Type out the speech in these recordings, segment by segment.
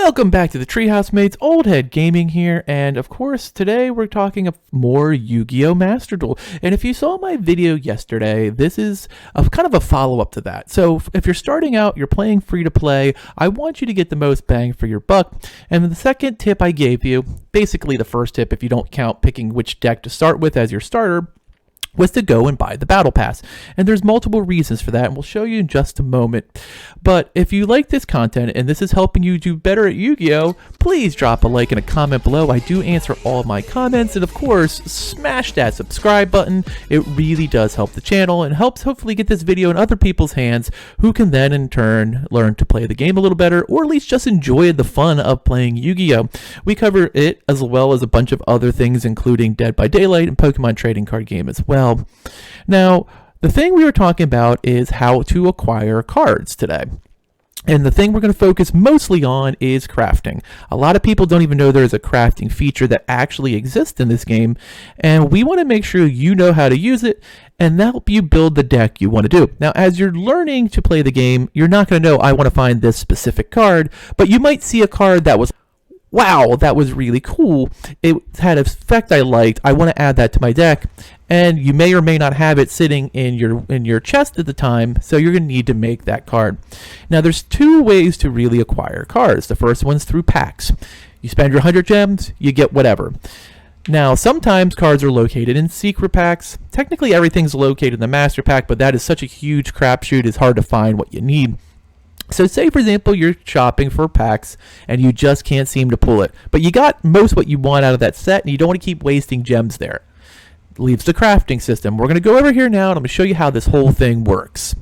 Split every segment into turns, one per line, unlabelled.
Welcome back to the Treehouse Mates, Old Head Gaming here, and of course today we're talking more Yu-Gi-Oh! Master Duel. And if you saw my video yesterday, this is kind of a follow-up to that. So if you're starting out, you're playing free-to-play, I want you to get the most bang for your buck. And the second tip I gave you, basically the first tip if you don't count picking which deck to start with as your starter, was to go and buy the Battle Pass. And there's multiple reasons for that, and we'll show you in just a moment. But if you like this content and this is helping you do better at Yu-Gi-Oh!, please drop a like and a comment below. I do answer all of my comments, and of course, smash that subscribe button. It really does help the channel and helps hopefully get this video in other people's hands who can then in turn learn to play the game a little better, or at least just enjoy the fun of playing Yu-Gi-Oh! We cover it as well as a bunch of other things, including Dead by Daylight and Pokemon trading card game as well. Now, the thing we were talking about is how to acquire cards today. And the thing we're going to focus mostly on is crafting. A lot of people don't even know there's a crafting feature that actually exists in this game, and we want to make sure you know how to use it and help you build the deck you want to do. Now, as you're learning to play the game, you're not going to know, I want to find this specific card, but you might see a card that was, wow, that was really cool. It had an effect I liked. I want to add that to my deck. And you may or may not have it sitting in your chest at the time, so you're going to need to make that card. Now, there's two ways to really acquire cards. The first one's through packs. You spend your 100 gems, you get whatever. Now, sometimes cards are located in secret packs. Technically, everything's located in the master pack, but that is such a huge crapshoot, it's hard to find what you need. So say, for example, you're shopping for packs and you just can't seem to pull it, but you got most what you want out of that set and you don't want to keep wasting gems there. Leaves the crafting system. We're going to go over here now and I'm going to show you how this whole thing works.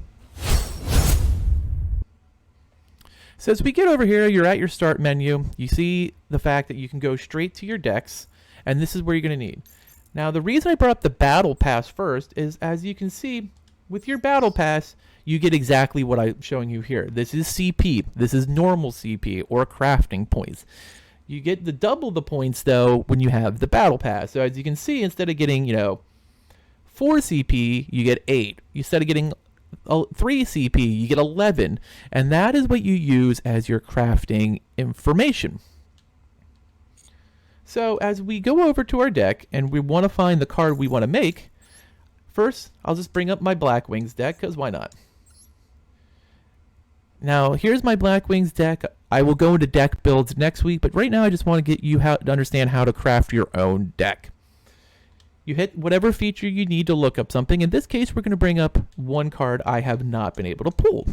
So as we get over here, you're at your start menu. You see the fact that you can go straight to your decks, and this is where you're going to need. Now, the reason I brought up the Battle Pass first is, as you can see, with your Battle Pass, you get exactly what I'm showing you here. This is CP. This is normal CP, or crafting points. You get the double the points, though, when you have the Battle Pass. So as you can see, instead of getting, 4 CP, you get 8. Instead of getting 3 CP, you get 11. And that is what you use as your crafting information. So as we go over to our deck, and we want to find the card we want to make, first, I'll just bring up my Black Wings deck, because why not? Now, here's my Black Wings deck. I will go into deck builds next week, but right now I just want to get you to understand how to craft your own deck. You hit whatever feature you need to look up something. In this case, we're going to bring up one card I have not been able to pull.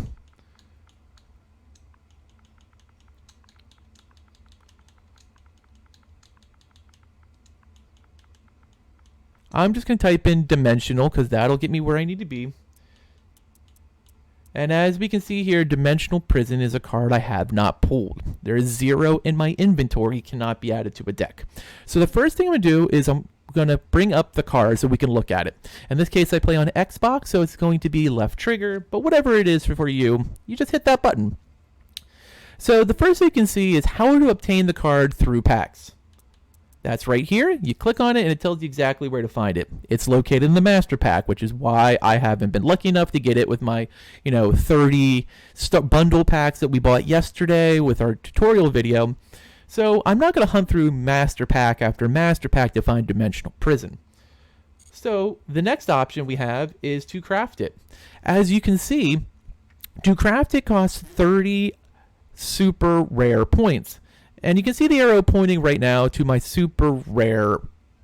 I'm just going to type in dimensional because that'll get me where I need to be. And as we can see here, Dimensional Prison is a card I have not pulled. There is 0 in my inventory, cannot be added to a deck. So the first thing I'm going to do is I'm going to bring up the card so we can look at it. In this case, I play on Xbox, so it's going to be left trigger, but whatever it is for you, you just hit that button. So the first thing you can see is how to obtain the card through packs. That's right here. You click on it and it tells you exactly where to find it. It's located in the master pack, which is why I haven't been lucky enough to get it with my, 30 bundle packs that we bought yesterday with our tutorial video. So I'm not going to hunt through master pack after master pack to find Dimensional Prison. So the next option we have is to craft it. As you can see, to craft it costs 30 super rare points. And you can see the arrow pointing right now to my super rare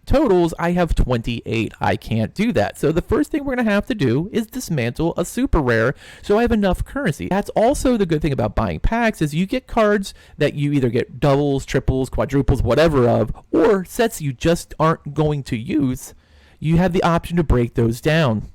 totals. I have 28. I can't do that. So the first thing we're going to have to do is dismantle a super rare so I have enough currency. That's also the good thing about buying packs is you get cards that you either get doubles, triples, quadruples, whatever of, or sets you just aren't going to use. You have the option to break those down.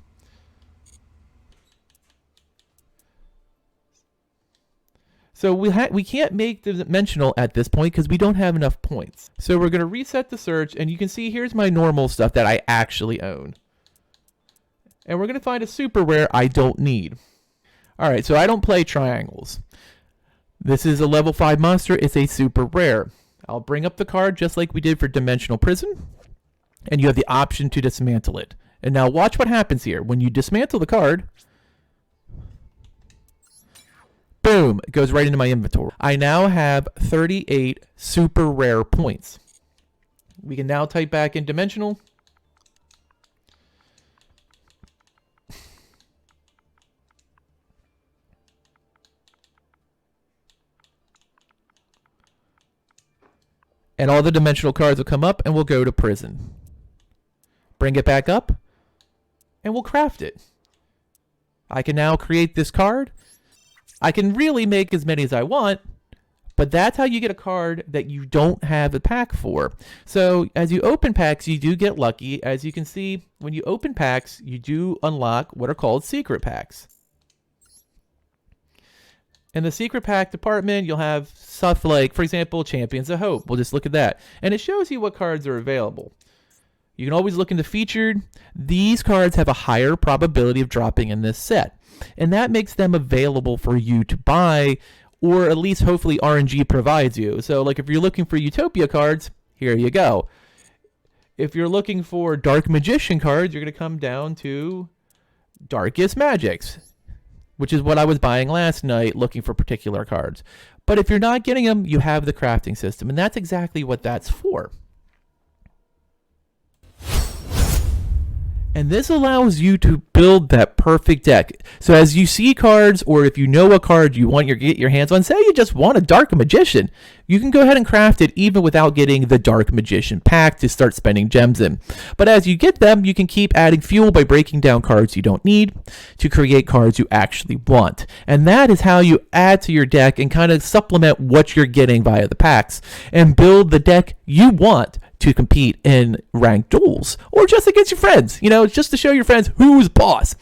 So we can't make the dimensional at this point because we don't have enough points. So we're going to reset the search, and you can see here's my normal stuff that I actually own. And we're going to find a super rare I don't need. Alright, so I don't play triangles. This is a level 5 monster. It's a super rare. I'll bring up the card just like we did for Dimensional Prison, and you have the option to dismantle it. And now watch what happens here. When you dismantle the card, Boom, it goes right into my inventory. I now have 38 super rare points. We can now type back in dimensional. And all the dimensional cards will come up and we'll go to prison. Bring it back up and we'll craft it. I can now create this card. I can really make as many as I want, but that's how you get a card that you don't have a pack for. So as you open packs, you do get lucky. As you can see, when you open packs, you do unlock what are called secret packs. In the secret pack department, you'll have stuff like, for example, Champions of Hope. We'll just look at that. And it shows you what cards are available. You can always look into featured. These cards have a higher probability of dropping in this set. And that makes them available for you to buy, or at least hopefully RNG provides you. So like if you're looking for Utopia cards, here you go. If you're looking for Dark Magician cards, you're going to come down to Darkest Magics, which is what I was buying last night looking for particular cards. But if you're not getting them, you have the crafting system, and that's exactly what that's for. And this allows you to build that perfect deck. So as you see cards, or if you know a card you want get your hands on, say you just want a Dark Magician, you can go ahead and craft it even without getting the Dark Magician pack to start spending gems in. But as you get them, you can keep adding fuel by breaking down cards you don't need to create cards you actually want. And that is how you add to your deck and kind of supplement what you're getting via the packs and build the deck you want to compete in ranked duels or just against your friends, just to show your friends who's boss.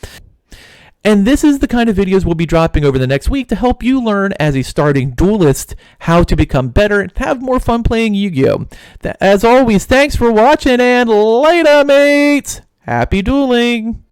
And this is the kind of videos we'll be dropping over the next week to help you learn as a starting duelist how to become better and have more fun playing Yu-Gi-Oh! As always, thanks for watching and later, mates! Happy dueling!